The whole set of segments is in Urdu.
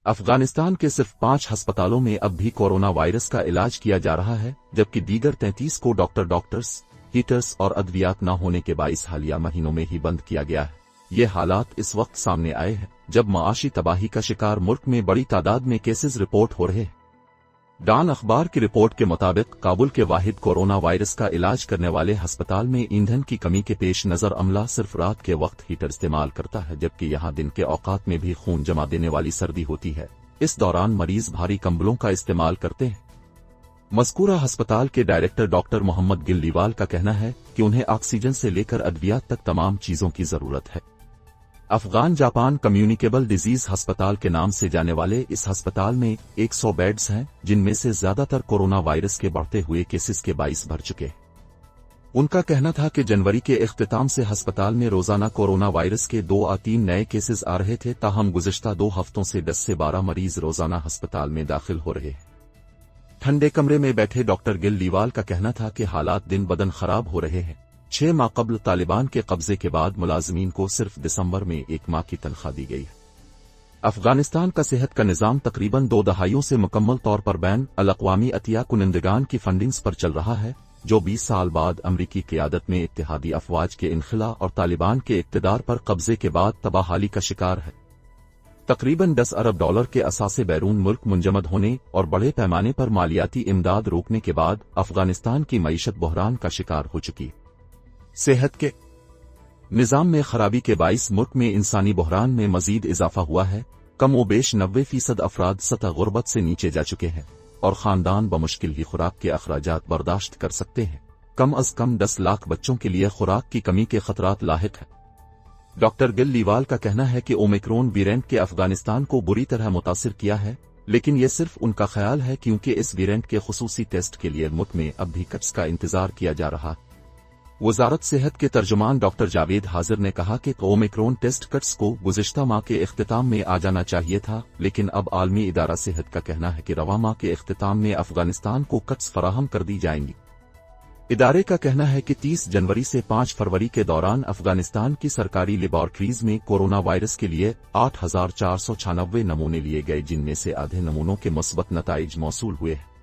افغانستان کے صرف 5 ہسپتالوں میں اب بھی کورونا وائرس کا علاج کیا جا رہا ہے، جبکہ دیگر 33 کو ڈاکٹرز، ہیٹرز اور ادویات نہ ہونے کے باعث حالیہ مہینوں میں ہی بند کیا گیا ہے۔ یہ حالات اس وقت سامنے آئے ہیں جب معاشی تباہی کا شکار ملک میں بڑی تعداد میں کیسز رپورٹ ہو رہے ہیں۔ ڈان اخبار کی رپورٹ کے مطابق کابل کے واحد کورونا وائرس کا علاج کرنے والے ہسپتال میں ایندھن کی کمی کے پیش نظر عملہ صرف رات کے وقت ہیٹر استعمال کرتا ہے، جبکہ یہاں دن کے اوقات میں بھی خون جما دینے والی سردی ہوتی ہے۔ اس دوران مریض بھاری کمبلوں کا استعمال کرتے ہیں۔ مذکورہ ہسپتال کے ڈائریکٹر ڈاکٹر محمد گلیوال کا کہنا ہے کہ انہیں آکسیجن سے لے کر ادویات تک تمام چیزوں کی ضرورت ہے۔ افغان جاپان کمیونیکیبل ڈیزیز ہسپتال کے نام سے جانے والے اس ہسپتال میں 100 بیڈز ہیں، جن میں سے زیادہ تر کورونا وائرس کے بڑھتے ہوئے کیسز کے باعث بھر چکے ہیں۔ ان کا کہنا تھا کہ جنوری کے اختتام سے ہسپتال میں روزانہ کورونا وائرس کے 2 یا 3 نئے کیسز آ رہے تھے، تاہم گزشتہ 2 ہفتوں سے 10 سے 12 مریض روزانہ ہسپتال میں داخل ہو رہے ہیں۔ ٹھنڈے کمرے میں بیٹھے ڈاکٹر گلیوال کا کہنا تھا کہ حالات دن بدن خراب ہو رہے ہیں۔ 6 ماہ قبل طالبان کے قبضے کے بعد ملازمین کو صرف دسمبر میں 1 ماہ کی تنخواہ دی گئی ہے۔ افغانستان کا صحت کا نظام تقریباً 2 دہائیوں سے مکمل طور پر بین الاقوامی عطیہ کنندگان کی فنڈنگز پر چل رہا ہے، جو 20 سال بعد امریکی قیادت میں اتحادی افواج کے انخلا اور طالبان کے اقتدار پر قبضے کے بعد تباہی کا شکار ہے۔ تقریباً $10 ارب کے اثاثے بیرون ملک منجمد ہونے اور بڑے پیمانے پر مالیاتی امداد روکنے کے بعد افغانستان کی معیشت بحران کا شکار ہو چکی ہے۔ صحت کے نظام میں خرابی کے باعث ملک میں انسانی بحران میں مزید اضافہ ہوا ہے۔ کم و بیش 90% افراد سطح غربت سے نیچے جا چکے ہیں اور خاندان بمشکل ہی خوراک کے اخراجات برداشت کر سکتے ہیں۔ کم از کم 10 لاکھ بچوں کے لیے خوراک کی کمی کے خطرات لاحق ہیں۔ ڈاکٹر گلیوال کا کہنا ہے کہ اومیکرون ویرینٹ کے افغانستان کو بری طرح متاثر کیا ہے، لیکن یہ صرف ان کا خیال ہے کیونکہ اس ویرینٹ کے خصوصی ٹیسٹ کے لیے ملک میں اب بھی کٹس کا انتظار کیا جا رہا ہے۔ وزارت صحت کے ترجمان ڈاکٹر جاوید حاضر نے کہا کہ اومیکرون ٹیسٹ کٹس کو گزشتہ ماہ کے اختتام میں آ جانا چاہیے تھا، لیکن اب عالمی ادارہ صحت کا کہنا ہے کہ رواں ماہ کے اختتام میں افغانستان کو کٹس فراہم کر دی جائیں گی۔ ادارے کا کہنا ہے کہ 30 جنوری سے 5 فروری کے دوران افغانستان کی سرکاری لیبارٹریز میں کورونا وائرس کے لیے 8496 نمونے لیے گئے، جن میں سے آدھے نمونوں کے مثبت نتائج موصول ہوئے ہیں۔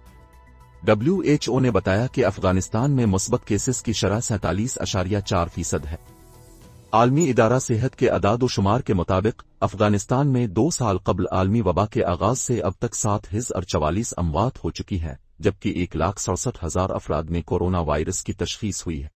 WHO نے بتایا کہ افغانستان میں مثبت کیسز کی شرح 47.4% ہے۔ عالمی ادارہ صحت کے اعداد و شمار کے مطابق افغانستان میں 2 سال قبل عالمی وبا کے آغاز سے اب تک 7,044 اموات ہو چکی ہیں، جبکہ 1,67,000 افراد میں کورونا وائرس کی تشخیص ہوئی ہے۔